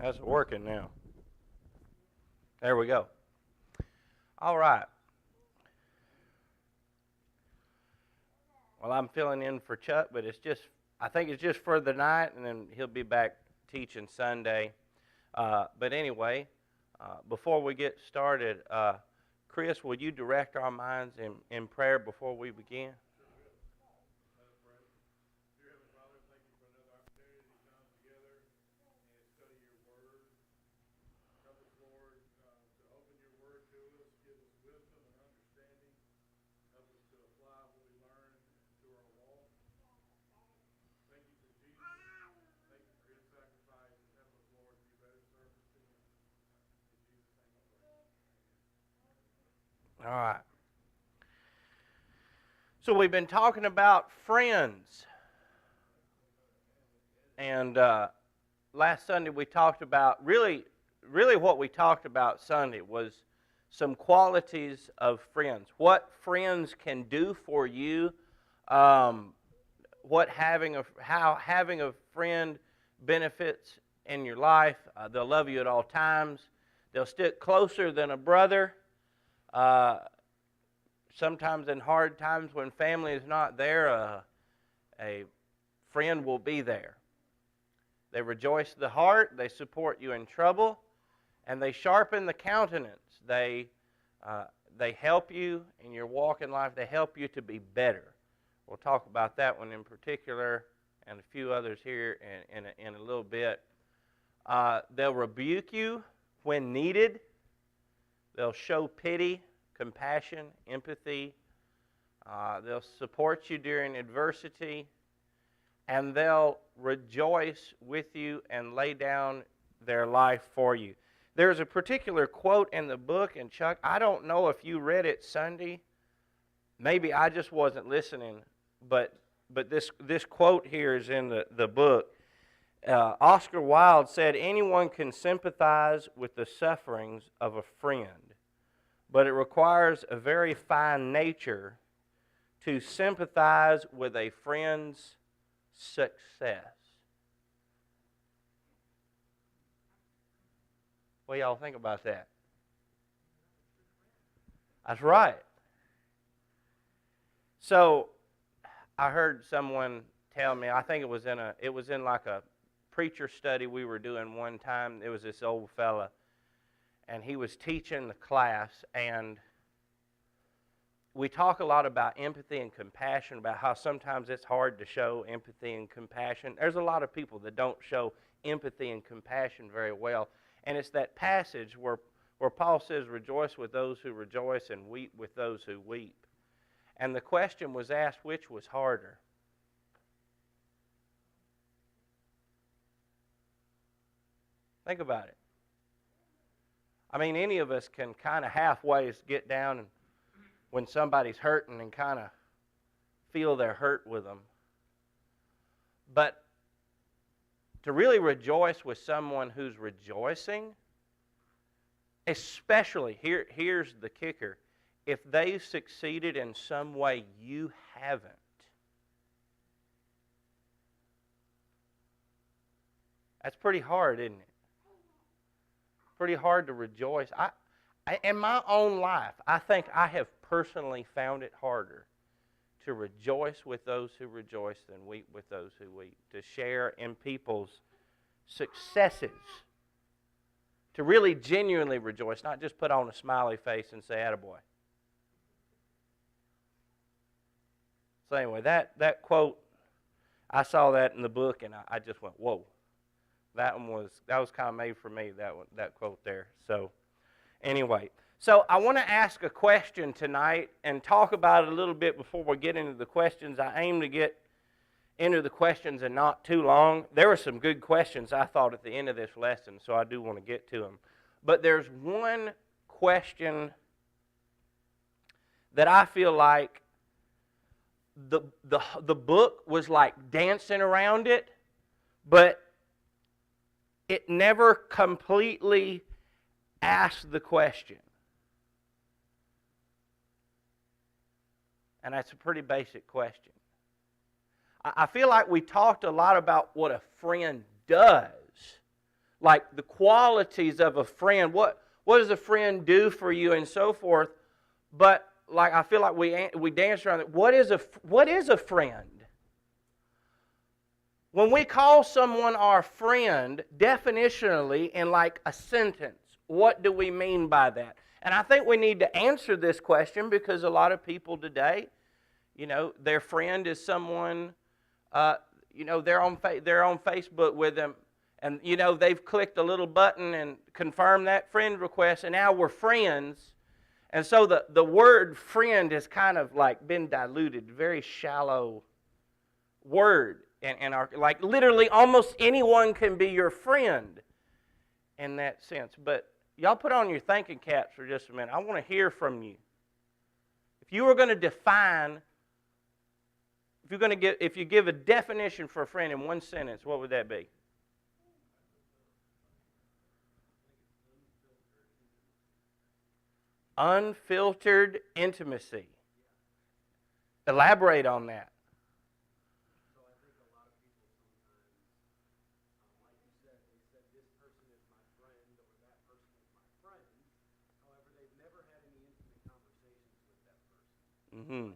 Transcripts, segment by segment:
How's it working now? There we go. All right. Well, I'm filling in for Chuck, but I think it's just for the night, and then he'll be back teaching Sunday. But anyway, before we get started, Chris, will you direct our minds in prayer before we begin? All right. So we've been talking about friends. And last Sunday we talked about, really what we talked about Sunday was some qualities of friends. What friends can do for you. How having a friend benefits in your life. They'll love you at all times. They'll stick closer than a brother. Sometimes in hard times when family is not there, a friend will be there. They rejoice the heart, they support you in trouble, and they sharpen the countenance. They help you in your walk in life. They help you to be better. We'll talk about that one in particular and a few others here in a little bit. They'll rebuke you when needed. They'll show pity, compassion, empathy. They'll support you during adversity. And they'll rejoice with you and lay down their life for you. There's a particular quote in the book, and Chuck, I don't know if you read it Sunday. Maybe I just wasn't listening, but this quote here is in the book. Oscar Wilde said, "Anyone can sympathize with the sufferings of a friend, but it requires a very fine nature to sympathize with a friend's success." What do y'all think about that? That's right. So I heard someone tell me, I think it was in like a preacher study we were doing one time. It was this old fella, and he was teaching the class, and we talk a lot about empathy and compassion, about how sometimes it's hard to show empathy and compassion. There's a lot of people that don't show empathy and compassion very well. And it's that passage where Paul says, "Rejoice with those who rejoice and weep with those who weep." And the question was asked, which was harder? Think about it. I mean, any of us can kind of halfway get down and when somebody's hurting and kind of feel their hurt with them. But to really rejoice with someone who's rejoicing, especially, here's the kicker, if they've succeeded in some way you haven't, that's pretty hard, isn't it? Pretty hard to rejoice. In my own life, I think I have personally found it harder to rejoice with those who rejoice than weep with those who weep. To share in people's successes. To really genuinely rejoice, not just put on a smiley face and say, "Attaboy." So anyway, that quote, I saw that in the book and I just went, whoa. That was kind of made for me, that quote there. So anyway, so I want to ask a question tonight and talk about it a little bit before we get into the questions. I aim to get into the questions and not too long. There were some good questions, I thought, at the end of this lesson, so I do want to get to them. But there's one question that I feel like the book was like dancing around it, but it never completely asked the question. And that's a pretty basic question. I feel like we talked a lot about what a friend does, like the qualities of a friend. What does a friend do for you and so forth? But like I feel like we dance around it. What is a friend? When we call someone our friend, definitionally in like a sentence, what do we mean by that? And I think we need to answer this question because a lot of people today, their friend is someone, they're on Facebook with them, and they've clicked a little button and confirmed that friend request, and now we're friends. And so the word friend has kind of like been diluted, very shallow word. And like literally almost anyone can be your friend in that sense. But y'all put on your thinking caps for just a minute. I want to hear from you. If you were going to define, if you give a definition for a friend in one sentence, what would that be? Unfiltered intimacy. Elaborate on that. Mm-hmm.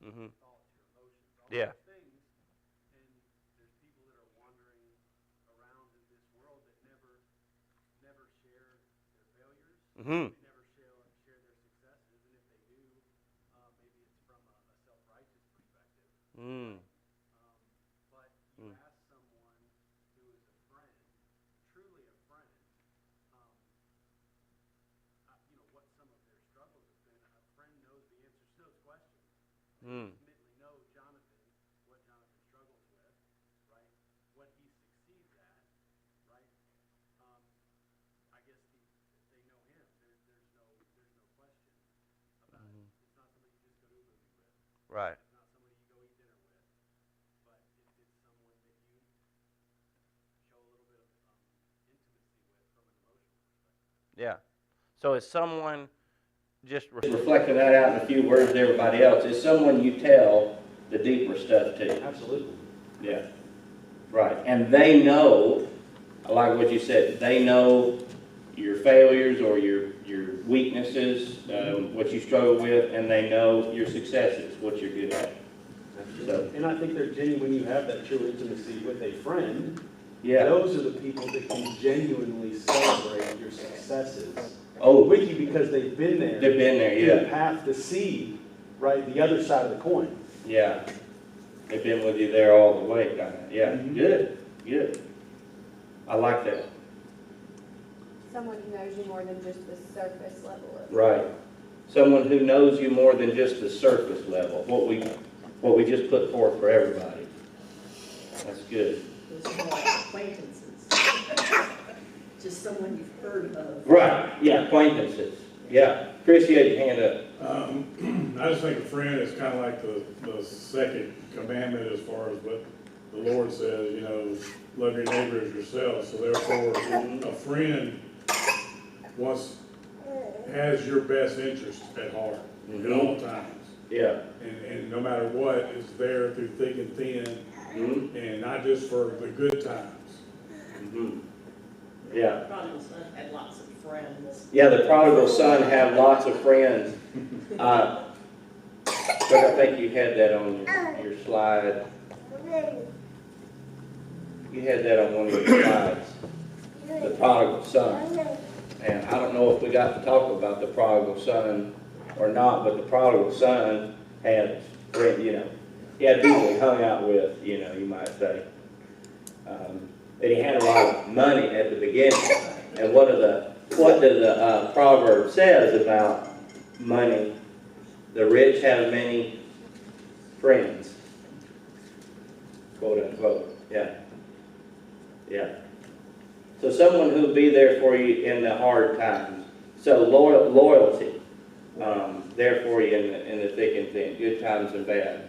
Mm-hmm. Yeah. Mm-hmm. Mm. Mm. Right. Yeah. So is someone just reflecting that out in a few words to everybody else? Is someone you tell the deeper stuff to? Absolutely. Yeah. Right. And they know, I like what you said, they know your failures or your weaknesses, what you struggle with, and they know your successes, what you're good at. So, And I think they're genuine when you have that true intimacy with a friend. yeah. Those are the people that can genuinely celebrate your successes With you because they've been there. They've been there, yeah. The path to see, right, the other side of the coin. Yeah. They've been with you there all the way, kind of. Yeah. Mm-hmm. Good. I like that. Someone who knows you more than just the surface level of. Right. Someone who knows you more than just the surface level. What we just put forth for everybody. That's good. Those are more acquaintances. Just someone you've heard of. Right. Yeah. Acquaintances. Yeah. Appreciate your hand up. I just think a friend is kind of like the second commandment as far as what the Lord says, love your neighbor as yourself. So therefore, a friend has your best interest at heart at all times. Yeah. And no matter what, is there through thick and thin, and not just for the good times. Mm-hmm. Yeah. The prodigal son had lots of friends. Yeah, the prodigal son had lots of friends. But I think you had that on your slide. You had that on one of your slides. The prodigal son. And I don't know if we got to talk about the prodigal son or not, but the prodigal son had friends, he had people he hung out with, you might say. And he had a lot of money at the beginning. And what does the proverb says about money? The rich have many friends, quote unquote. Yeah. So someone who'll be there for you in the hard times. So loyalty, there for you in the thick and thin, good times and bad.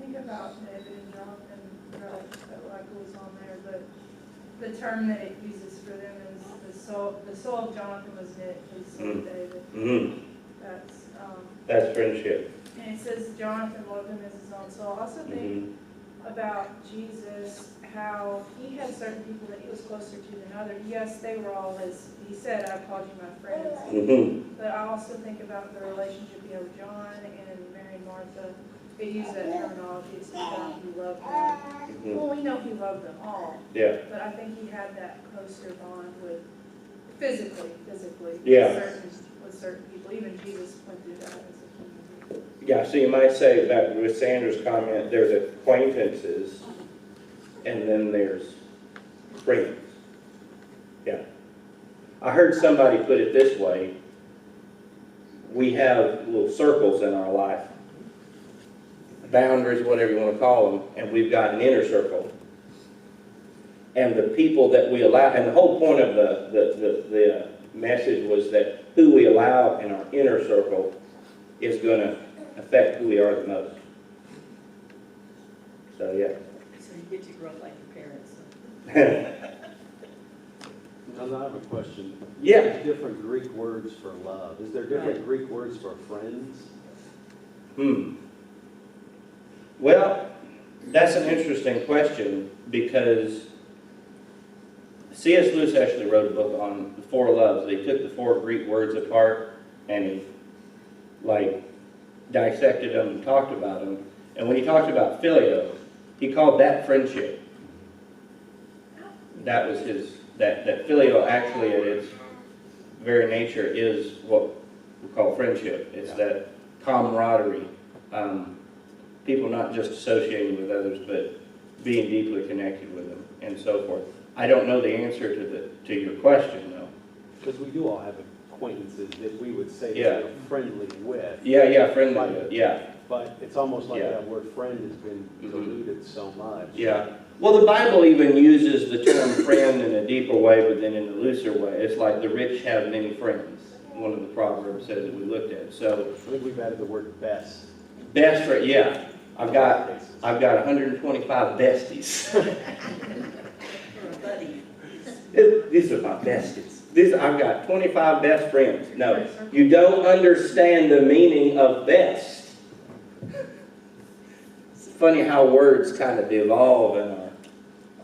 Think about David and Jonathan, that like goes on there, but the term that it uses for them is the soul of Jonathan was knit to the soul of David. Mm-hmm. That's, That's friendship. and it says Jonathan loved him as his own soul. I also think Mm-hmm. about Jesus, how he had certain people that he was closer to than others. Yes, they were all his, he said, I called you my friends. Mm-hmm. But I also think about the relationship he had with John and Mary and Martha. They use that terminology, it's God who loved them. Mm-hmm. Well, we know he loved them all, Yeah. but I think he had that closer bond with, physically, Yeah. with certain people. Even Jesus went through that as a human being. Yeah, so you might say that with Sanders' comment, there's acquaintances, and then there's friends. Yeah. I heard somebody put it this way: we have little circles in our life, boundaries, whatever you want to call them, and we've got an inner circle. And the people that we allow, and the whole point of the message was that who we allow in our inner circle is going to affect who we are the most. So, yeah. So you get to grow like your parents. Now, I have a question. Yeah. There's different Greek words for love. Is there different Greek words for friends? Well, that's an interesting question because C.S. Lewis actually wrote a book on the four loves. He took the four Greek words apart and he, dissected them and talked about them. And when he talked about phileo, he called that friendship. That was his, that phileo actually at its very nature is what we call friendship. It's that camaraderie. People not just associating with others, but being deeply connected with them, and so forth. I don't know the answer to your question, though. Because we do all have acquaintances that we would say Yeah. that we're friendly with. Yeah, friendly, yeah. But it's almost like Yeah. that word friend has been diluted so much. Yeah. Well, the Bible even uses the term friend in a deeper way, but then in a looser way. It's like the rich have many friends. One of the Proverbs says that we looked at. So, I think we've added the word best. best friend, yeah. I've got 125 besties. Or a buddy. These are my besties. I've got 25 best friends. No, you don't understand the meaning of best. It's funny how words kind of devolve in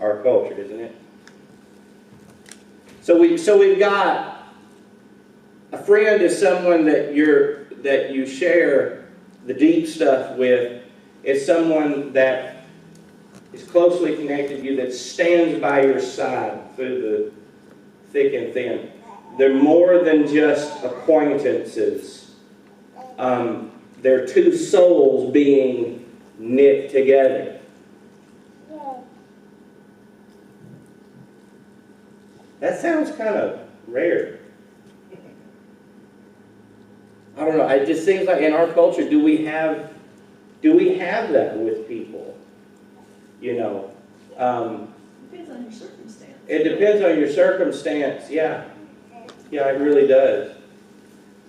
our culture, isn't it? So we've got a friend is someone that you share the deep stuff with. It's someone that is closely connected to you, that stands by your side through the thick and thin. They're more than just acquaintances. They're two souls being knit together. That sounds kind of rare. I don't know. It just seems like in our culture, do we have that with people? You know, Depends on your circumstance. it depends on your circumstance. Yeah, it really does.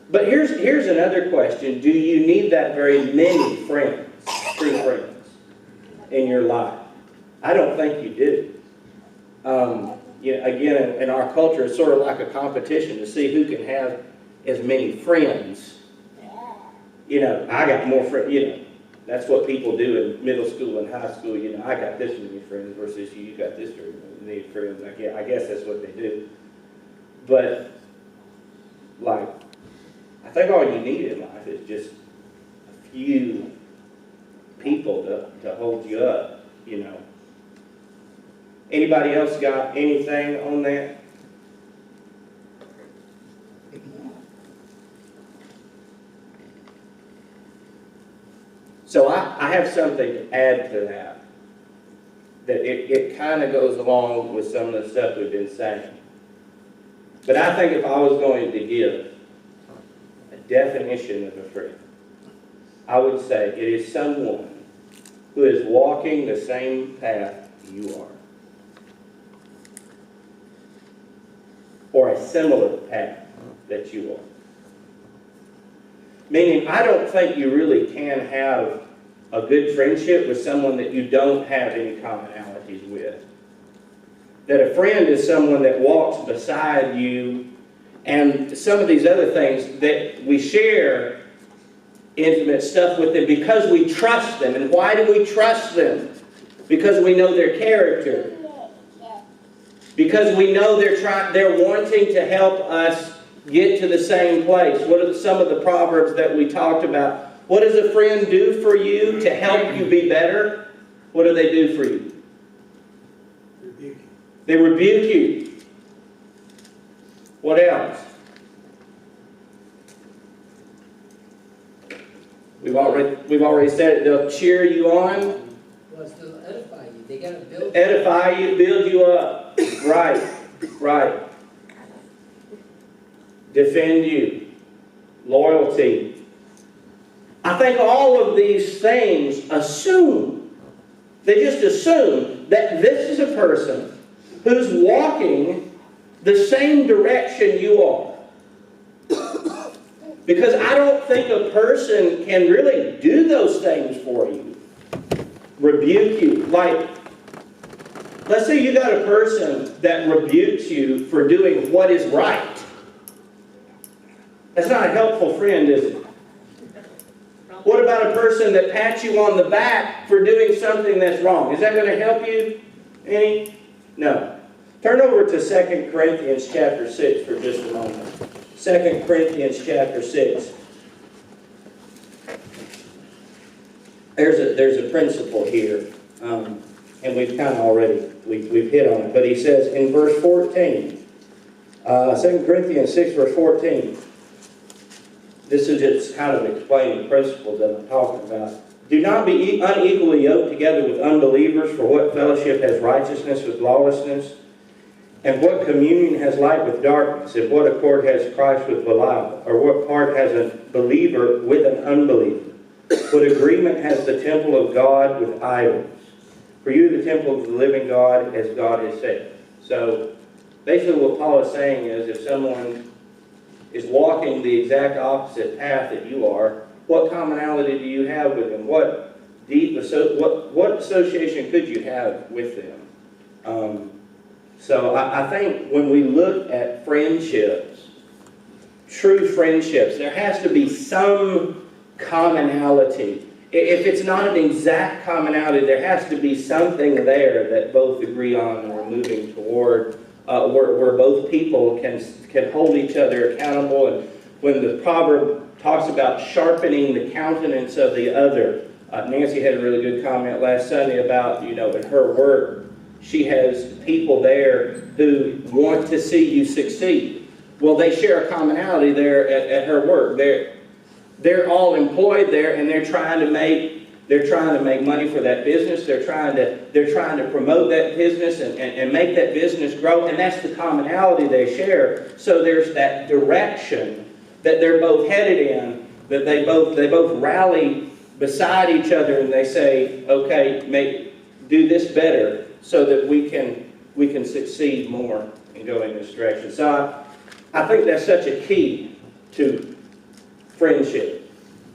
But here's another question: do you need that very many friends, true friends, in your life? I don't think you do. Again, in our culture, it's sort of like a competition to see who can have as many friends. I got more friends. That's what people do in middle school and high school. I got this many friends versus you got this many friends. I guess that's what they do. But, I think all you need in life is just a few people to hold you up, Anybody else got anything on that? So I have something to add to that. That it kind of goes along with some of the stuff we've been saying. But I think if I was going to give a definition of a friend, I would say it is someone who is walking the same path you are. Or a similar path that you are. Meaning, I don't think you really can have a good friendship with someone that you don't have any commonalities with. that a friend is someone that walks beside you, and some of these other things that we share intimate stuff with them because we trust them. And why do we trust them? Because we know their character. Because we know they're wanting to help us get to the same place. What are some of the proverbs that we talked about? What does a friend do for you to help you be better? What do they do for you? Rebuke you. They rebuke you. What else? We've already said it. They'll cheer you on. Well, it's to edify you. They gotta build. Edify you, build you up. Right. Defend you. Loyalty. I think all of these things they just assume that this is a person who's walking the same direction you are. Because I don't think a person can really do those things for you. Rebuke you. Like, let's say you got a person that rebukes you for doing what is right. That's not a helpful friend, is it? What about a person that pats you on the back for doing something that's wrong? Is that going to help you any? No. Turn over to 2 Corinthians chapter 6 for just a moment. 2 Corinthians chapter 6. There's a principle here, and we've kind of already we've hit on it. But he says in verse 14, 2 Corinthians 6 verse 14. This is just kind of explaining the principles that I'm talking about. Do not be unequally yoked together with unbelievers, for what fellowship has righteousness with lawlessness? And what communion has light with darkness? And what accord has Christ with Belial? Or what part has a believer with an unbeliever? What agreement has the temple of God with idols? For you are the temple of the living God, as God has said. So basically what Paul is saying is, if someone is walking the exact opposite path that you are, what commonality do you have with them? What association could you have with them? So I think when we look at friendships, true friendships, there has to be some commonality. If it's not an exact commonality, there has to be something there that both agree on and we're moving toward, where both people can hold each other accountable. And when the proverb talks about sharpening the countenance of the other, Nancy had a really good comment last Sunday about, in her work, she has people there who want to see you succeed. Well, they share a commonality there at her work. They're all employed there, and they're trying to make money for that business. They're trying to promote that business and make that business grow, and that's the commonality they share. So there's that direction that they're both headed in, that they both rally beside each other, and they say, okay, do this better so that we can succeed more in going this direction. So I think that's such a key to friendship.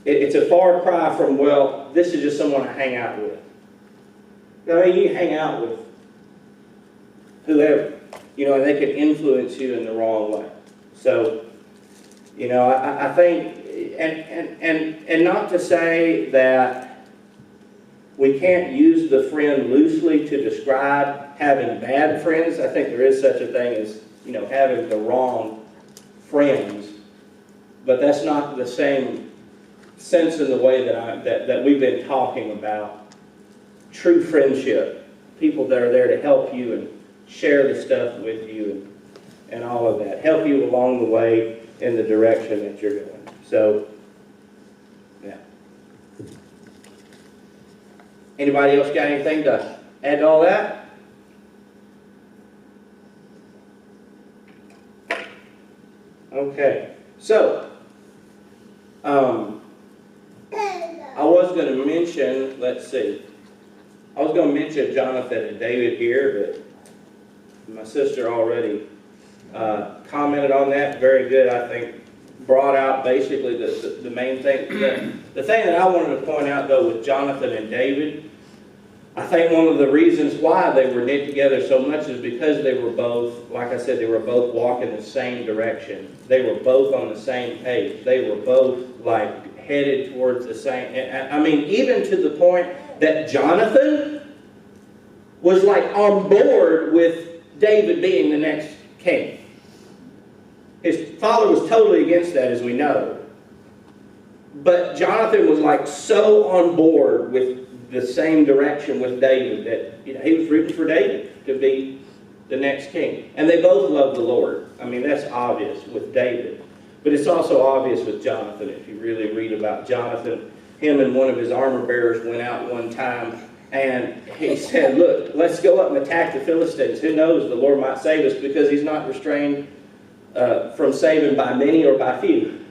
It's a far cry from, well, this is just someone I hang out with. You hang out with whoever, and they can influence you in the wrong way. So, I think, and not to say that we can't use the friend loosely to describe having bad friends. I think there is such a thing as, having the wrong friends. But that's not the same sense in the way that we've been talking about. True friendship. People that are there to help you and share the stuff with you and all of that. Help you along the way in the direction that you're going. So, yeah. Anybody else got anything to add to all that? Okay. So, I was going to mention, I was going to mention Jonathan and David here, but my sister already commented on that. Very good, I think. Brought out basically the main thing. The thing that I wanted to point out, though, with Jonathan and David, I think one of the reasons why they were knit together so much is because they were both, like I said, they were both walking the same direction. They were both on the same page. They were both like headed towards the same. I mean, even to the point that Jonathan was like on board with David being the next king. His father was totally against that, as we know. But Jonathan was like so on board with the same direction with David that he was rooting for David to be the next king. And they both loved the Lord. I mean, that's obvious with David. But it's also obvious with Jonathan. If you really read about Jonathan, him and one of his armor bearers went out one time and he said, look, let's go up and attack the Philistines. Who knows, the Lord might save us, because he's not restrained from saving by many or by few.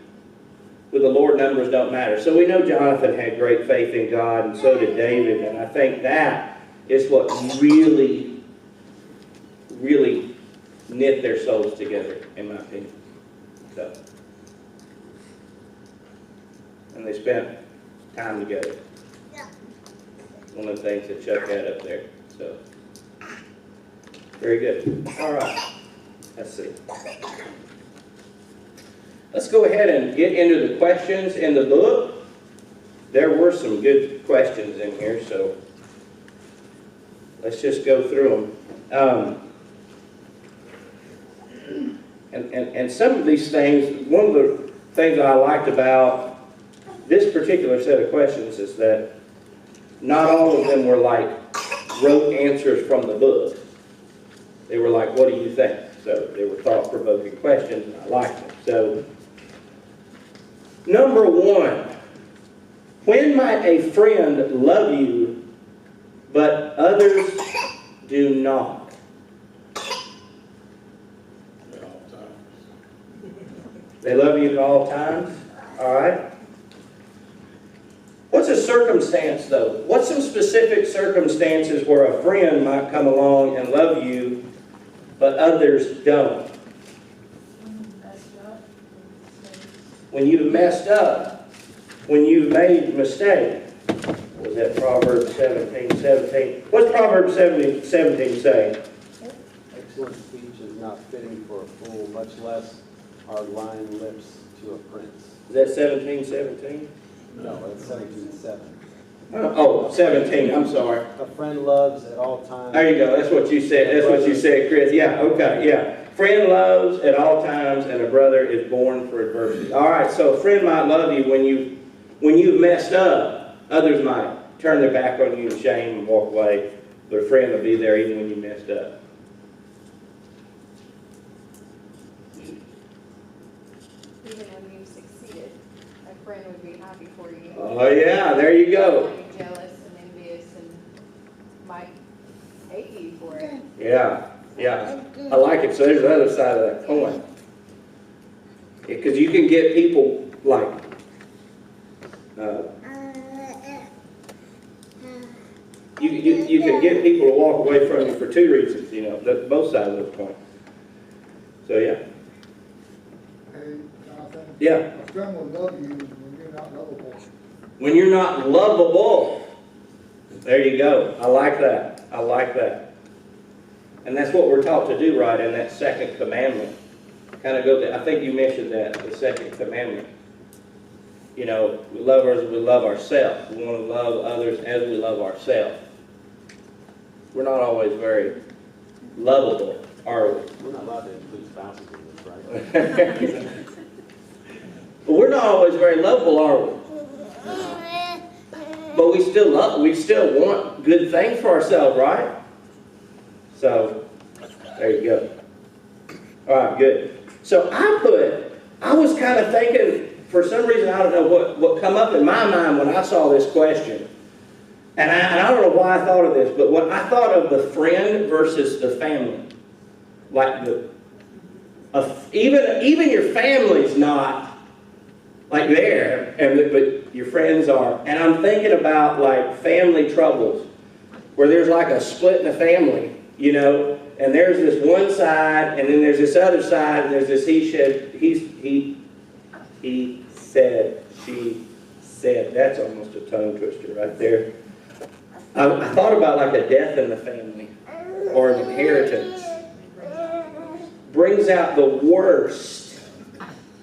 With the Lord, numbers don't matter. So we know Jonathan had great faith in God, and so did David. And I think that is what really, really knit their souls together, in my opinion. So, and they spent time together. One of the things that Chuck had up there. So, very good. All right. Let's see. Let's go ahead and get into the questions in the book. There were some good questions in here, so let's just go through them. And some of these things, one of the things I liked about this particular set of questions is that not all of them were like rote answers from the book. They were like, what do you think? So they were thought-provoking questions, and I liked them. So, number one, when might a friend love you, but others do not? At all times. They love you at all times? All right. What's a circumstance, though? What's some specific circumstances where a friend might come along and love you, but others don't? When you've messed up, when you've made a mistake. Was that Proverbs 17:17? What's Proverbs 17:17 say? Excellent speech is not fitting for a fool, much less are lying lips to a prince. Is that 17:17? No, it's 17:7. Oh, 17, I'm sorry. A friend loves at all times. There you go, that's what you said, Chris. Yeah, okay, yeah. Friend loves at all times, and a brother is born for adversity. All right, so a friend might love you when you've messed up. Others might turn their back on you in shame and walk away, but a friend will be there even when you messed up. Even when you've succeeded, a friend would be happy for you. Oh yeah, there you go. Might be jealous and envious and might hate you for it. Yeah, yeah. I like it. So there's the other side of that coin. Because you can get people like, you can get people to walk away from you for two reasons, that's both sides of the coin. So yeah. Hey, Jonathan. Yeah. A friend will love you when you're not lovable. When you're not lovable. There you go. I like that. I like that. And that's what we're taught to do, right, in that second commandment. Kind of go to, I think you mentioned that, the second commandment. We love others as we love ourselves. We want to love others as we love ourselves. We're not always very lovable, are we? We're not allowed to include spouses in this, right? But we're not always very lovable, are we? But we still want good things for ourselves, right? So, there you go. All right, good. So I was kind of thinking, for some reason, I don't know what come up in my mind when I saw this question. And I don't know why I thought of this, but when I thought of the friend versus the family. Like even your family's not like there, but your friends are. And I'm thinking about like family troubles, where there's like a split in the family, and there's this one side, and then there's this other side, and there's this he said, she said. That's almost a tongue twister right there. I thought about like a death in the family or an inheritance. Brings out the worst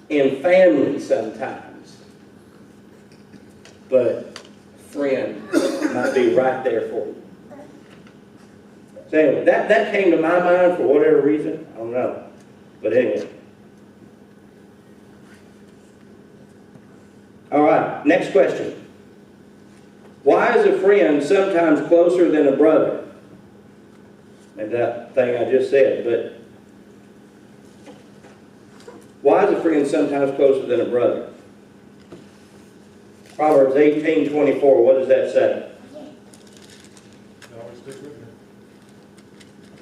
in family sometimes. But a friend might be right there for you. So anyway, that came to my mind for whatever reason. I don't know. But anyway. All right, next question. Why is a friend sometimes closer than a brother? And that thing I just said, but why is a friend sometimes closer than a brother? Proverbs 18:24, what does that say? Always stick with me.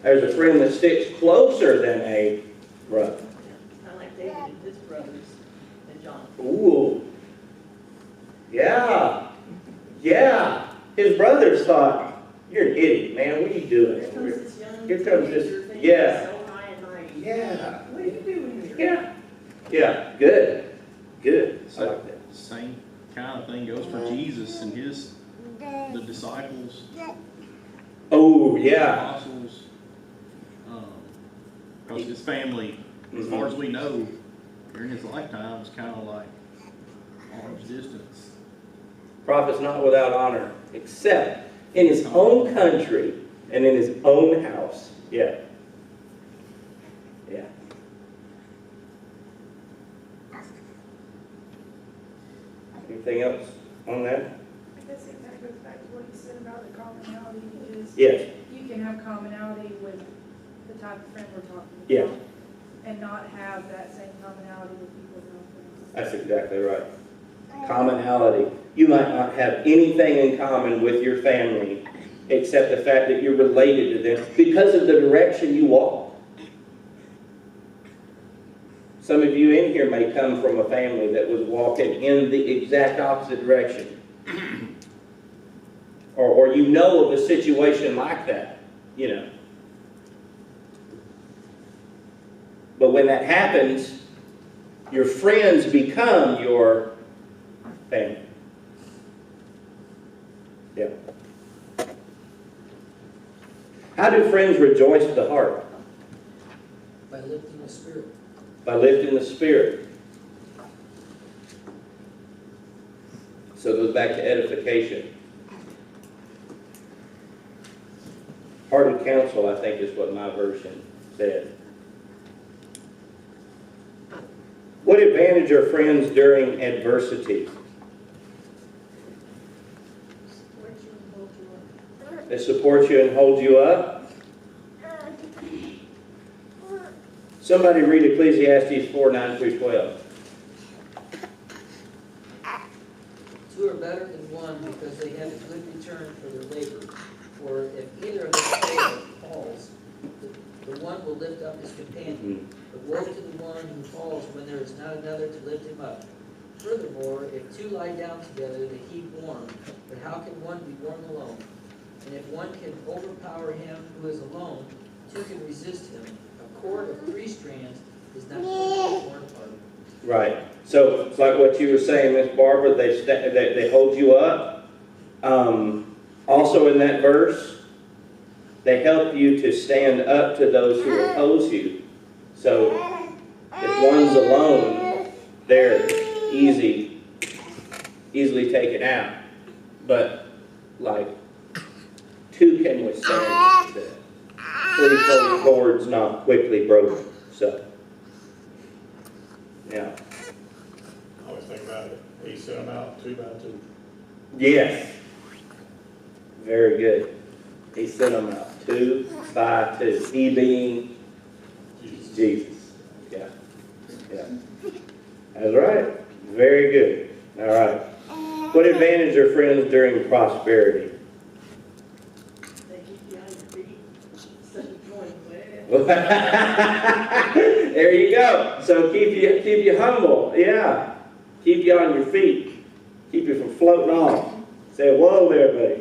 There's a friend that sticks closer than a brother. I like David and his brothers and John. Ooh. Yeah. Yeah. His brothers thought, you're an idiot, man. What are you doing? Here comes this young Here comes this- teenager thinking yeah. so high and mighty. Yeah. What are you doing here? Yeah. Yeah. Good. Good. I like that. Same kind of thing goes for Jesus and the disciples, Oh, yeah. apostles. Because his family, as Mhm. far as we know, during his lifetime was kind of like arm's distance. Prophet's not without honor, except in his own country and in his own house. Yeah. Yeah. Anything else on that? I guess that goes back to what you said about the commonality, because Yes. you can have commonality with the type of friend we're talking about. Yeah. And not have that same commonality with people who don't. That's exactly right. Commonality. You might not have anything in common with your family except the fact that you're related to them because of the direction you walk. Some of you in here may come from a family that was walking in the exact opposite direction. Or you know of a situation like that, you know. But when that happens, your friends become your family. Yeah. How do friends rejoice the heart? By lifting the spirit. By lifting the spirit. So it goes back to edification. Hearted counsel, I think, is what my version said. What advantage are friends during adversity? Support you and hold you up. They support you and hold you up. Somebody read Ecclesiastes 4:9-12. Two are better than one because they have a good return for their labor. For if either of them falls, the one will lift up his companion. But woe to the one who falls when there is not another to lift him up. Furthermore, if two lie down together, they keep warm. But how can one be warm alone? And if one can overpower him who is alone, two can resist him. A cord of 3 strands is not torn apart. Right. So it's like what you were saying, Miss Barbara. They hold you up. Also in that verse, they help you to stand up to those who oppose you. So if one's alone, they're easily taken out. But like 2 can withstand the 3-fold cord's not quickly broken. So yeah. I always think about it. He sent them out 2 by 2. Yes. Very good. He sent them out 2 by 2. He being Jesus. Yeah. Yeah. That's right. Very good. All right. What advantage are friends during prosperity? They keep you on your feet instead of going, well. There you go. So keep you humble. Yeah. Keep you on your feet. Keep you from floating off. Say, whoa there, buddy.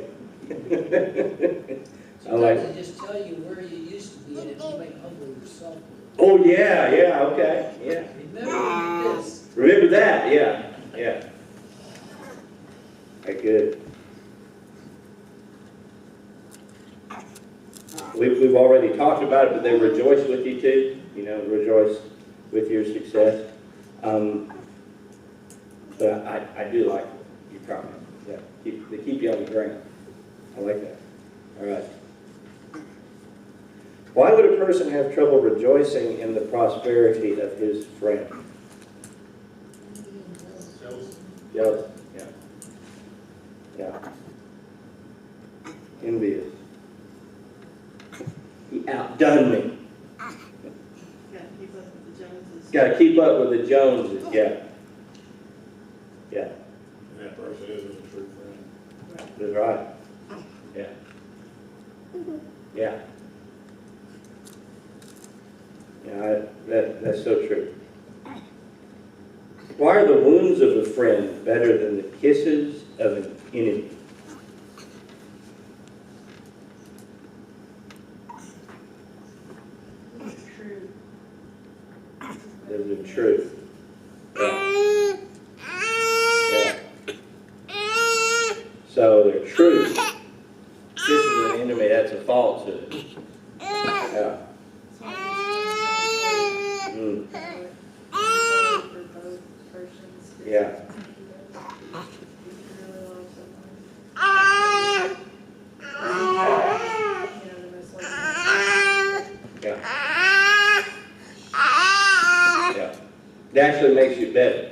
I like Sometimes they just tell you where you used to be, and you might humble yourself. Oh, yeah, okay, yeah. Remember this. Remember that, yeah. Very good. We've already talked about it, but they rejoice with you too, you know, rejoice with your success. But I do like your comment. Yeah, they keep you on the ground. I like that. All right. Why would a person have trouble rejoicing in the prosperity of his friend? Jealous. Yeah. Yeah. Envious. He outdone me. Gotta keep up with the Joneses. Got to keep up with the Joneses. Yeah. Yeah. And that person isn't a true friend. That's right. Yeah. Yeah. Yeah, that's so true. Why are the wounds of a friend better than the kisses of an enemy? True. Those are true. Yeah. Yeah. So they're true. Kisses of an enemy, that's a falsehood. Yeah. Mm. For both persons. Yeah. If you really love someone. You know, the most likely. Yeah. Yeah. It actually makes you better.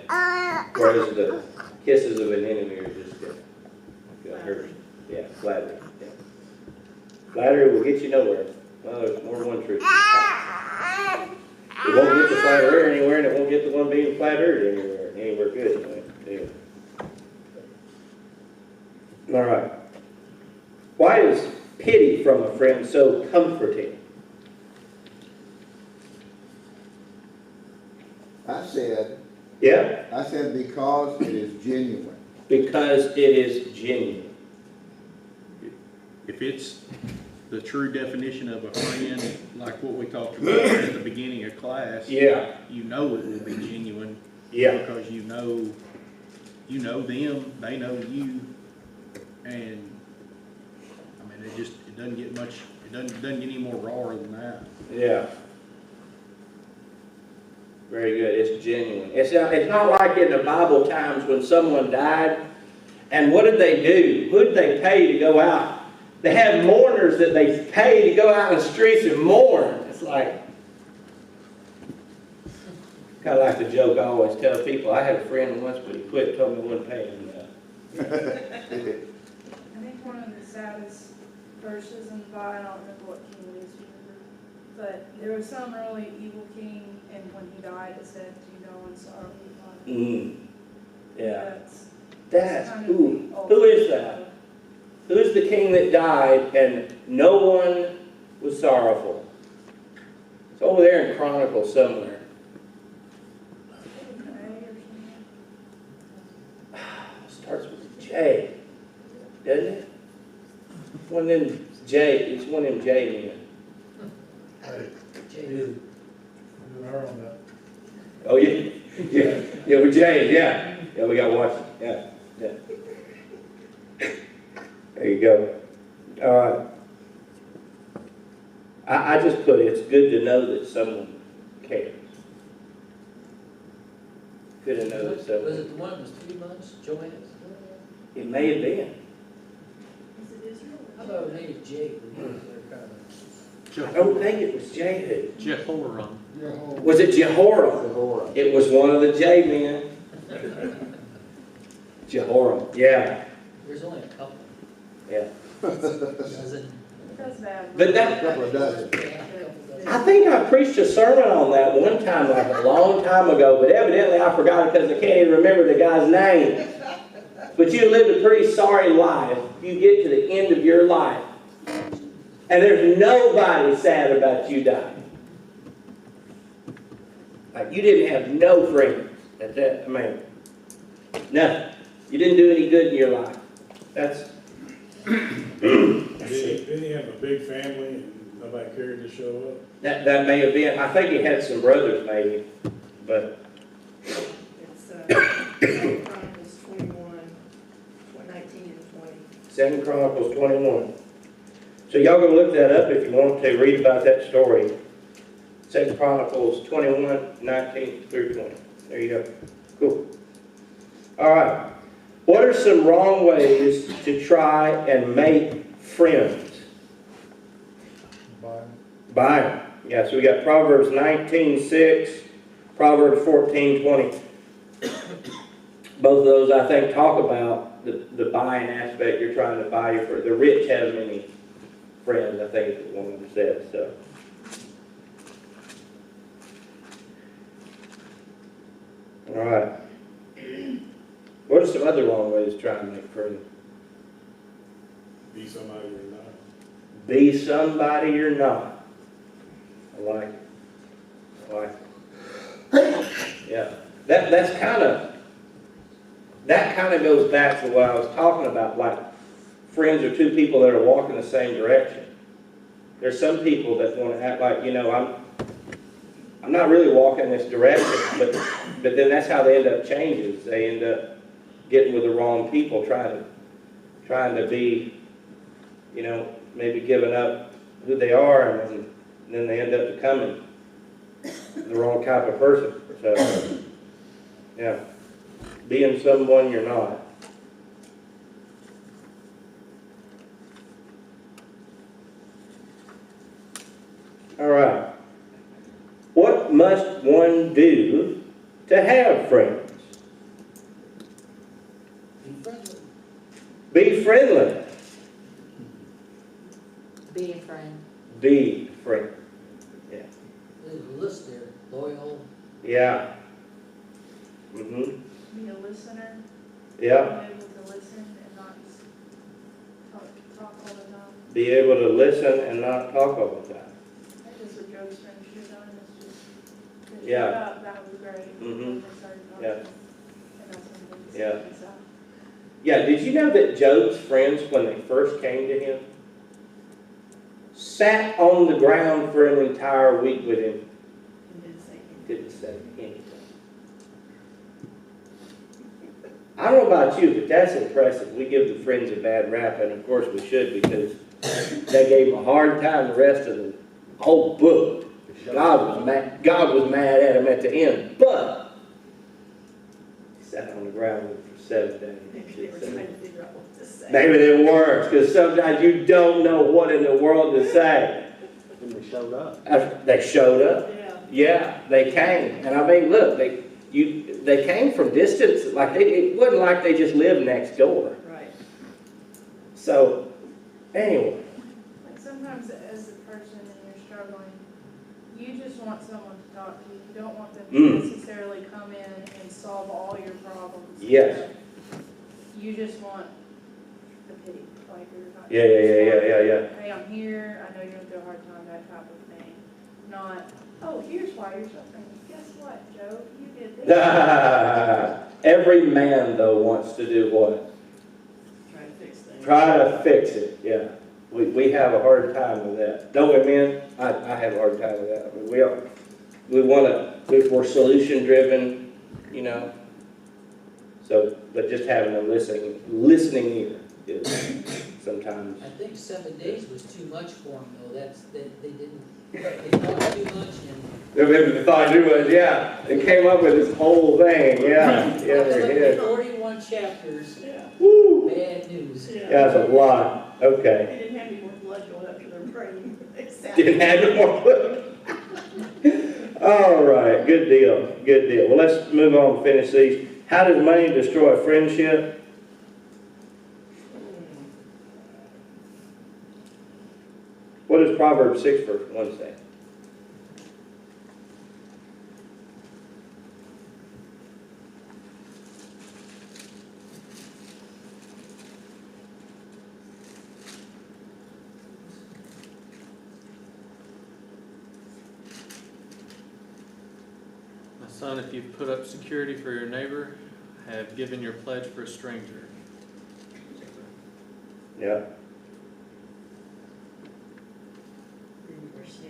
Whereas the kisses of an enemy are just gonna hurt. Yeah, flattery. Yeah. Flattery will get you nowhere. Well, there's more than one truth. It won't get the flatterer anywhere, and it won't get the one being flattered anywhere good. Anyway. All right. Why is pity from a friend so comforting? I said because it is genuine. Because it is genuine. If it's the true definition of a friend, like what we talked about at the beginning of class, Yeah. you know it will be genuine. Yeah. Because you know them, they know you, and I mean, it doesn't get much, it doesn't get any more raw than that. Yeah. Very good. It's genuine. It's not like in the Bible times when someone died, and what did they do? Who did they pay to go out? They have mourners that they pay to go out in the streets and mourn. It's like, kind of like the joke I always tell people. I had a friend once, but he quit, told me he wouldn't pay him enough. I think one of the saddest verses in the Bible, I don't remember what king it is, but there was some really evil king, and when he died, it said, "Do you know in sorrow he died?" Yeah. That's kind of Who the is that? Who's the king that died and no one was sorrowful? It's over there in Chronicles somewhere. Starts with J, doesn't it? One of them J, it's one of them J men. Oh, yeah, with J, yeah. Yeah, we got watch, yeah. There you go. All right. I just put it's good to know that someone cares. Good to know that someone. Was it the one that was 3 months, Joanne? It may have been. Is it Israel? How about her name is Jake? I don't think it was Jehu. Jehoram. Was it Jehoram? It was one of the J men. Jehoram. Yeah. There's only a couple. Yeah. Doesn't. That's bad. But that, Couple of dozen. I think I preached a sermon on that one time, like a long time ago, but evidently I forgot it because I can't even remember the guy's name. But you lived a pretty sorry life. You get to the end of your life, and there's nobody sad about you dying. Like you didn't have no friends. That's it. I mean, nothing. You didn't do any good in your life. That's. Did he have a big family and nobody cared to show up? That may have been. I think he had some brothers, maybe, but. It's Chronicles 21, 19 and 20. 2 Chronicles 21. So y'all go look that up if you want to, read about that story. 2 Chronicles 21, 19 through 20. There you go. Cool. All right. What are some wrong ways to try and make friends? Buy them. Yeah, so we got Proverbs 19:6, Proverbs 14:20. Both of those, I think, talk about the buying aspect. You're trying to buy your friend. The rich have many friends, I think is what one of them says. So. All right. What are some other wrong ways to try and make friends? Be somebody you're not. Be somebody you're not. I like it. I like it. Yeah. That kind of goes back to what I was talking about, like friends are two people that are walking the same direction. There's some people that want to act like, you know, I'm not really walking this direction, but then that's how they end up changing. They end up getting with the wrong people, trying to be, you know, maybe giving up who they are, and then they end up becoming the wrong type of person. So, yeah, being someone you're not. All right. What must one do to have friends? Be friendly. Be friendly. Be a friend. Be friendly. Yeah. There's a list there. Loyal. Yeah. Mm-hmm. Be a listener. Yeah. Be able to listen and not just talk all the time. Be able to listen and not talk all the time. That is what Joe's friend should have done, is just, they Yeah. showed up, that was great. Mhm. They started talking, Yeah. and that's when they Yeah. decided to stop. Yeah, did you know that Job's friends, when they first came to him, sat on the ground for an entire week with him? And didn't say anything. Didn't say anything. I don't know about you, but that's impressive. We give the friends a bad rap, and of course we should, because they gave him a hard time the rest of the whole book. God was mad at him at the end, but he sat on the ground with him for 7 days. Maybe they were trying to figure out what to say. Maybe it works, because sometimes you don't know what in the world to say. And they showed up. They showed up. Yeah. Yeah, they came. And I mean, look, they came from distance. Like it wasn't like they just lived next door. Right. So, anyway. Like sometimes as a person and you're struggling, you just want someone to talk to you. You don't want them to necessarily come in and solve all your problems. Yes. You just want the pity, like you're not. Yeah. Hey, I'm here, I know you're going through a hard time, that type of thing. Not, oh, here's why you're suffering. Guess what, Joe? You did this. Every man, though, wants to do what? Try to fix things. Try to fix it, yeah. We have a hard time with that. Don't we, men? I have a hard time with that. I mean, we're solution driven, you know. So, but just having a listening ear is sometimes. I think 7 days was too much for them, though. They thought too much, and The thought too much, yeah. They came up with this whole thing, yeah. Yeah, they did. 41 chapters. Yeah. Woo! Bad news. Yeah, that's a lot. Okay. They didn't have any more blood going up to their brain. Didn't have no more food. All right, good deal, good deal. Well, let's move on and finish these. How does money destroy a friendship? What does Proverbs 6 verse 1 say? My son, if you've put up security for your neighbor, have given your pledge for a stranger. Yeah.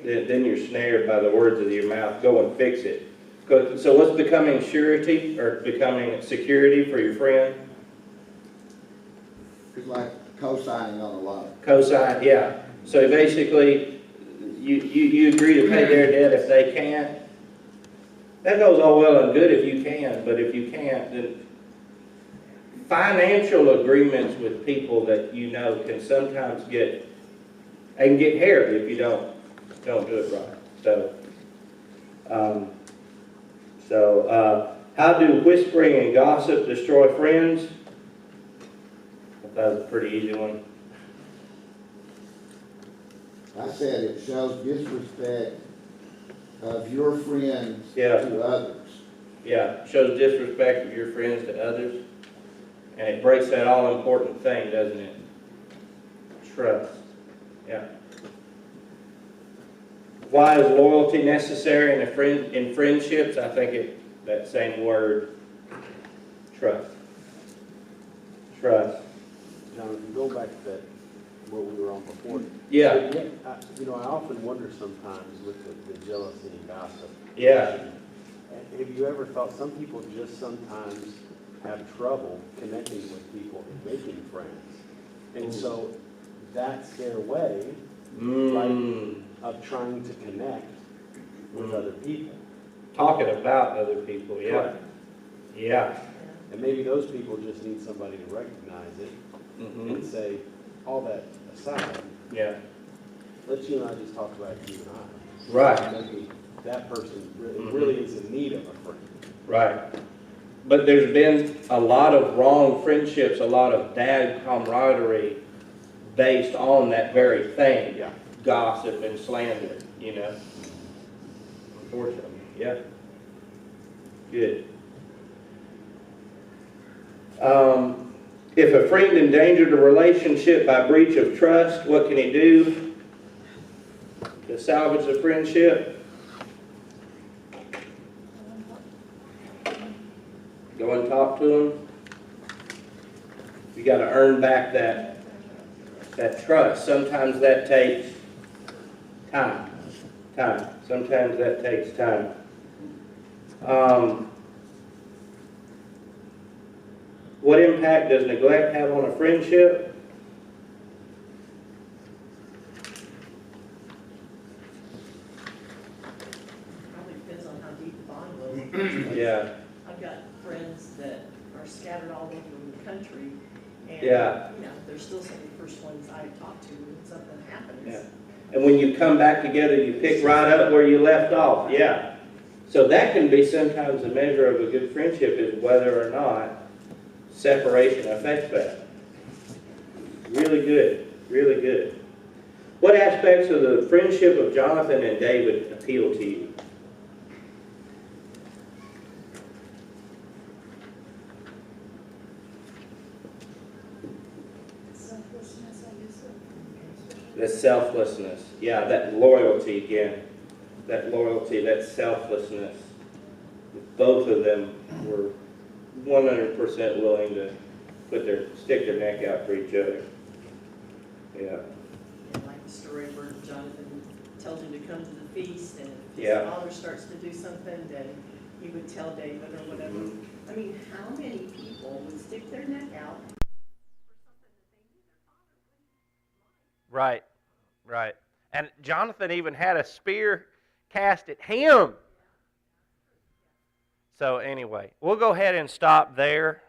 Then you're snared by the words of your mouth. Go and fix it. So what's becoming surety or becoming security for your friend? It's like co-signing on a loan. Cosign, yeah. So basically, you agree to pay their debt if they can't. That goes all well and good if you can, but if you can't, then financial agreements with people that you know can sometimes get hairy if you don't do it right. How do whispering and gossip destroy friends? That was a pretty easy one. I said it shows disrespect of your friends Yeah. to others. Yeah, shows disrespect of your friends to others. And it breaks that all-important thing, doesn't it? Trust. Yeah. Why is loyalty necessary in friendships? I think that same word, trust. Trust. John, if you go back to that, what we were on before. Yeah. I often wonder sometimes with the jealousy and gossip. Yeah. Have you ever thought some people just sometimes have trouble connecting with people and making friends? And so that's their way, right, of trying to connect with other people. Talking about other people, yeah. Correct. Yeah. And maybe those people just need somebody to recognize it and say, all that aside, Yeah. let's you and I just talk about you and I. Right. Maybe that person really is in need of a friend. Right. But there's been a lot of wrong friendships, a lot of bad camaraderie based on that very thing. Yeah. Gossip and slander, you know. Unfortunately, yeah. Good. If a friend endangered a relationship by breach of trust, what can he do to salvage the friendship? Go and talk to him. You got to earn back that trust. Sometimes that takes time. Sometimes that takes time. What impact does neglect have on a friendship? Probably depends on how deep the bond was. Yeah. I've got friends that are scattered all over the country, and, Yeah. you know, they're still some of the first ones I talk to when something happens. Yeah. And when you come back together, you pick right up where you left off. Yeah. So that can be sometimes a measure of a good friendship, is whether or not separation affects that. Really good. Really good. What aspects of the friendship of Jonathan and David appeal to you? Selflessness, I guess. The selflessness. Yeah, that loyalty again. That loyalty, that selflessness. Both of them were 100% willing to stick their neck out for each other. Yeah. And like the story where Jonathan tells him to come to the feast, and if his Yeah. father starts to do something, then he would tell David or whatever. I mean, how many people would stick their neck out? Right, right. And Jonathan even had a spear cast at him. So anyway, we'll go ahead and stop there.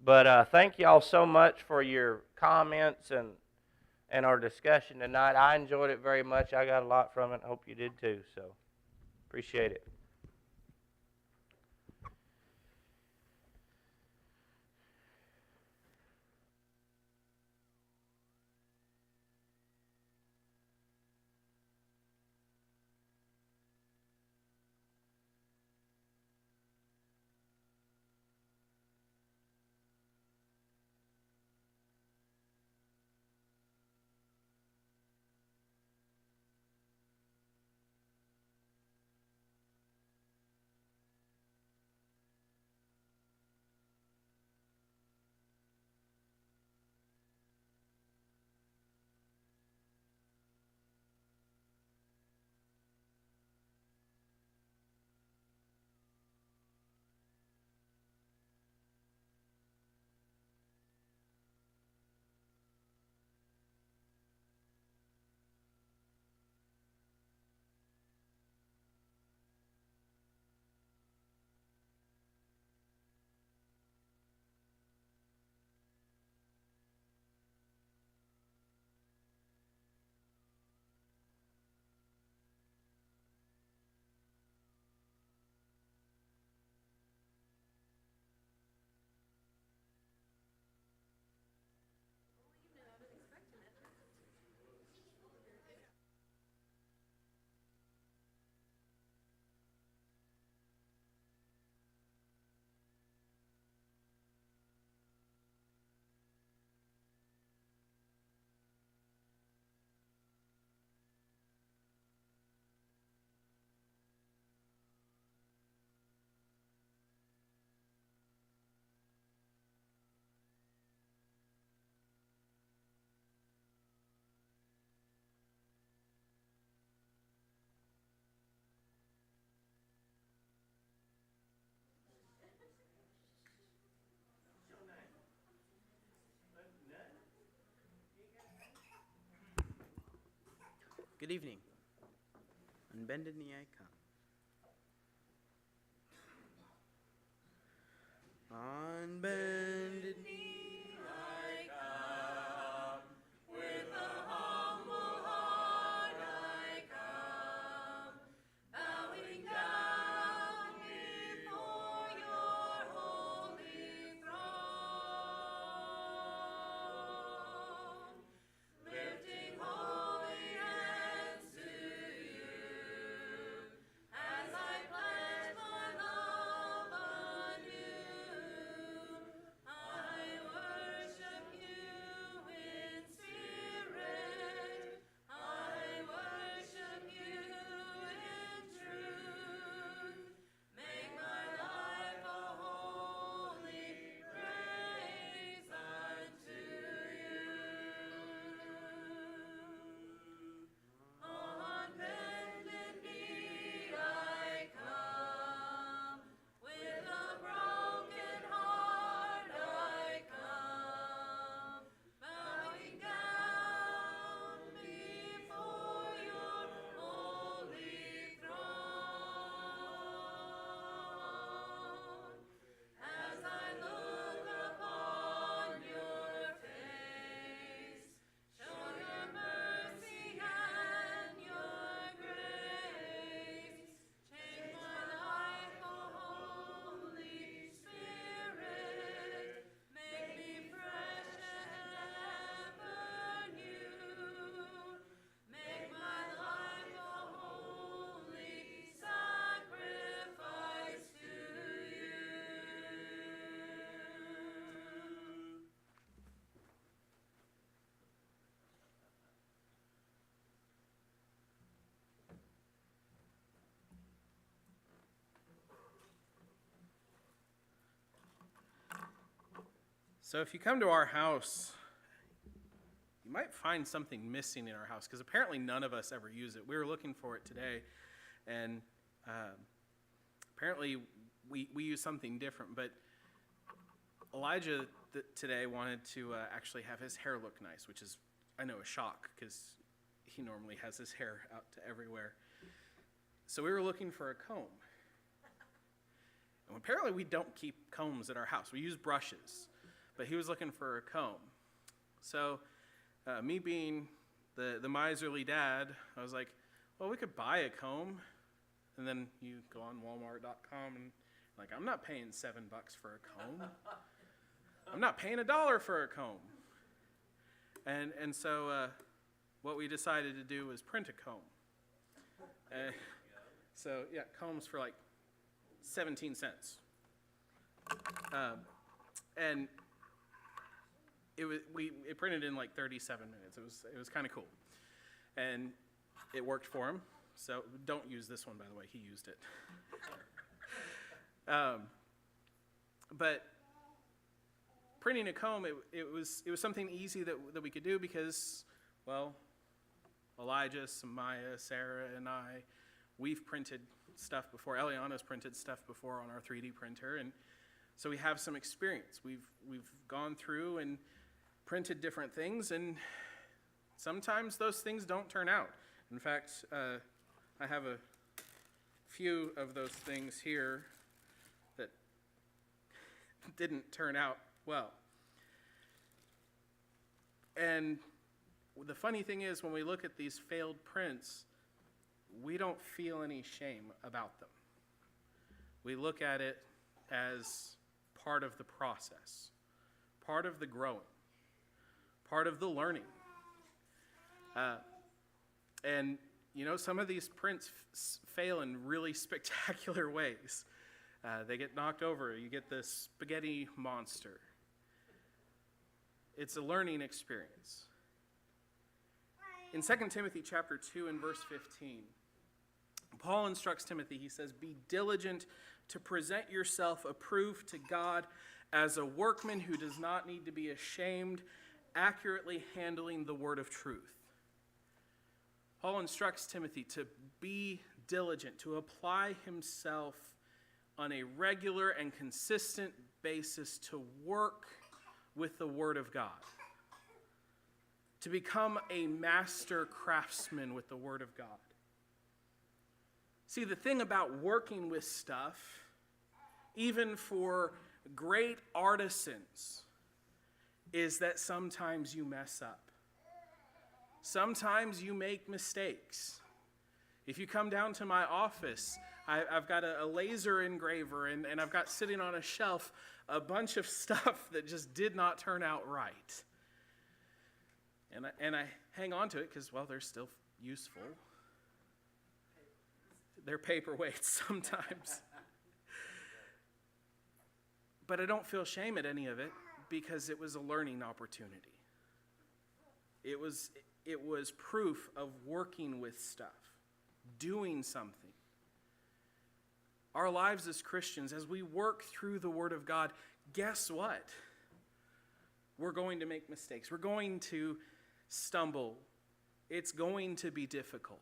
But thank y'all so much for your comments and our discussion tonight. I enjoyed it very much. I got a lot from it. I hope you did too. So appreciate it. Good evening. On bended knee I come. On bended knee I come, with a humble heart I come, bowing down before your holy throne, lifting holy hands to you, as I pledge my love anew. I worship you in spirit, I worship you in truth. Make my life a holy praise unto you. On bended knee I come, with a broken heart I come, bowing down before your holy throne. As I look upon your face, show your mercy and your grace. Change my life, O Holy Spirit. Make me fresh and ever new. Make my life a holy sacrifice to you. So if you come to our house, you might find something missing in our house, because apparently none of us ever use it. We were looking for it today, and apparently we use something different. But Elijah today wanted to actually have his hair look nice, which is, I know, a shock, because he normally has his hair out to everywhere. So we were looking for a comb. And apparently we don't keep combs at our house. We use brushes. But he was looking for a comb. So me being the miserly dad, I was like, well, we could buy a comb. And then you go on Walmart.com and like, I'm not paying $7 for a comb. I'm not paying $1 for a comb. And so what we decided to do was print a comb. So yeah, combs for like 17 cents. And it printed in like 37 minutes. It was kind of cool, and it worked for him. So don't use this one, by the way. He used it. But printing a comb, it was something easy that we could do because, well, Elijah, Samaya, Sarah, and I, we've printed stuff before. Eliana's printed stuff before on our 3D printer, and so we have some experience. We've gone through and printed different things, and sometimes those things don't turn out. In fact, I have a few of those things here that didn't turn out well. And the funny thing is, when we look at these failed prints, we don't feel any shame about them. We look at it as part of the process, part of the growing, part of the learning. And, you know, some of these prints fail in really spectacular ways. They get knocked over. You get the spaghetti monster. It's a learning experience. In 2 Timothy chapter 2 and verse 15, Paul instructs Timothy, he says, "Be diligent to present yourself approved to God as a workman who does not need to be ashamed, accurately handling the word of truth." Paul instructs Timothy to be diligent, to apply himself on a regular and consistent basis to work with the word of God. to become a master craftsman with the Word of God. See, the thing about working with stuff, even for great artisans, is that sometimes you mess up. Sometimes you make mistakes. If you come down to my office, I've got a laser engraver, and I've got sitting on a shelf a bunch of stuff that just did not turn out right. And I hang on to it because, well, they're still useful. They're paperweights sometimes. But I don't feel shame at any of it because it was a learning opportunity. It was proof of working with stuff, doing something. Our lives as Christians, as we work through the Word of God, guess what? We're going to make mistakes. We're going to stumble. It's going to be difficult.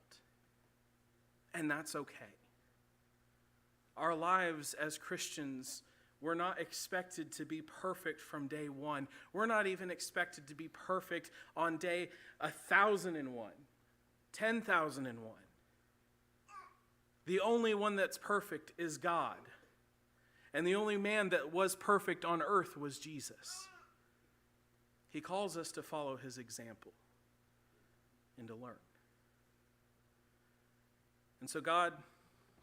And that's okay. Our lives as Christians, we're not expected to be perfect from day one. We're not even expected to be perfect on day 1,001, 10,001. The only one that's perfect is God. And the only man that was perfect on earth was Jesus. He calls us to follow his example and to learn. And so God,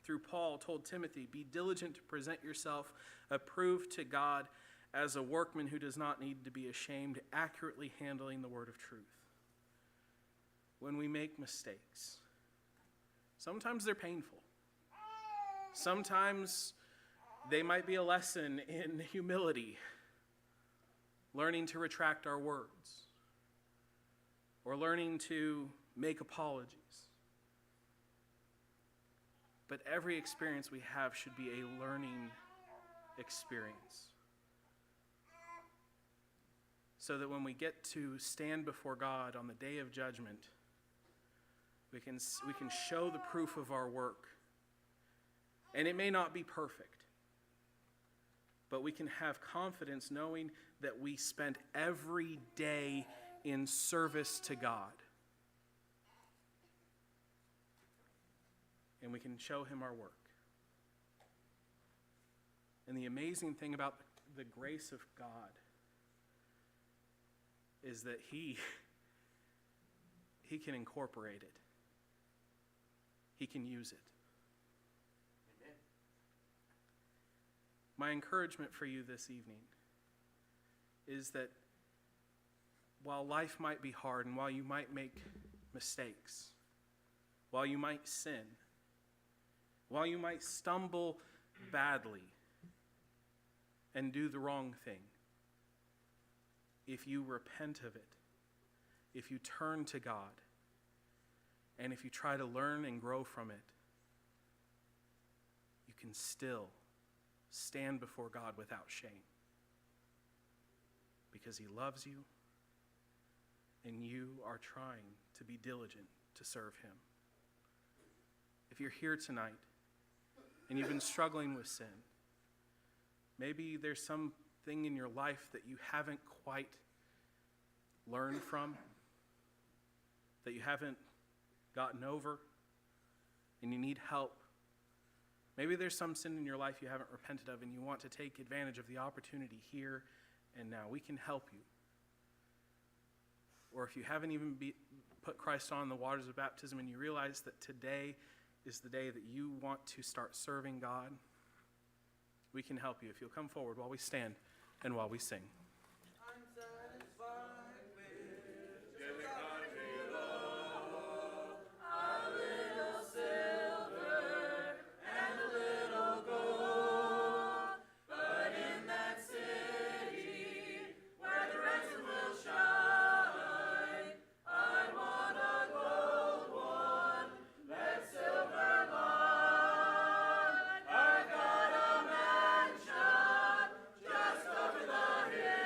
through Paul, told Timothy, be diligent to present yourself approved to God as a workman who does not need to be ashamed, accurately handling the word of truth. When we make mistakes, sometimes they're painful. Sometimes they might be a lesson in humility, learning to retract our words, or learning to make apologies. But every experience we have should be a learning experience. So that when we get to stand before God on the day of judgment, we can show the proof of our work. And it may not be perfect, but we can have confidence knowing that we spent every day in service to God. And we can show him our work. And the amazing thing about the grace of God is that he can incorporate it. He can use it. Amen. My encouragement for you this evening is that while life might be hard and while you might make mistakes, while you might sin, while you might stumble badly and do the wrong thing, if you repent of it, if you turn to God, and if you try to learn and grow from it, you can still stand before God without shame. Because he loves you, and you are trying to be diligent to serve him. If you're here tonight, and you've been struggling with sin, maybe there's something in your life that you haven't quite learned from, that you haven't gotten over, and you need help. Maybe there's some sin in your life you haven't repented of, and you want to take advantage of the opportunity here and now. We can help you. Or if you haven't even put Christ on the waters of baptism and you realize that today is the day that you want to start serving God, we can help you if you'll come forward while we stand and while we sing. Just over the hill.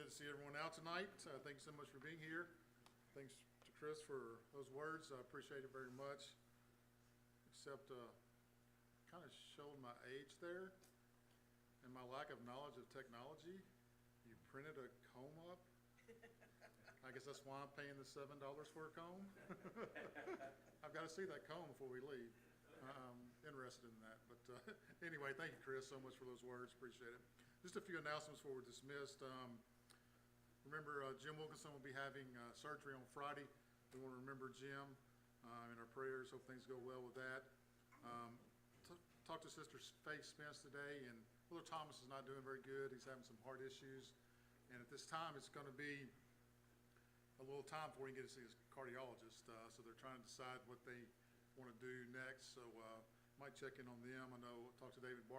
good to see everyone out tonight. Thank you so much for being here. Thanks to Chris for those words. I appreciate it very much. Except, kind of showed my age there and my lack of knowledge of technology. You printed a comb up. I guess that's why I'm paying the $7 for a comb. I've got to see that comb before we leave. I'm interested in that. But anyway, thank you, Chris, so much for those words. Appreciate it. Just a few announcements before we're dismissed. Remember, Jim Wilkinson will be having surgery on Friday. We want to remember Jim in our prayers. Hope things go well with that. Talked to Sister Faith Spence today, and Brother Thomas is not doing very good. He's having some heart issues. And at this time, it's going to be a little time before he can get to see his cardiologist. So they're trying to decide what they want to do next. So might check in on them. I know, talked to David Barber.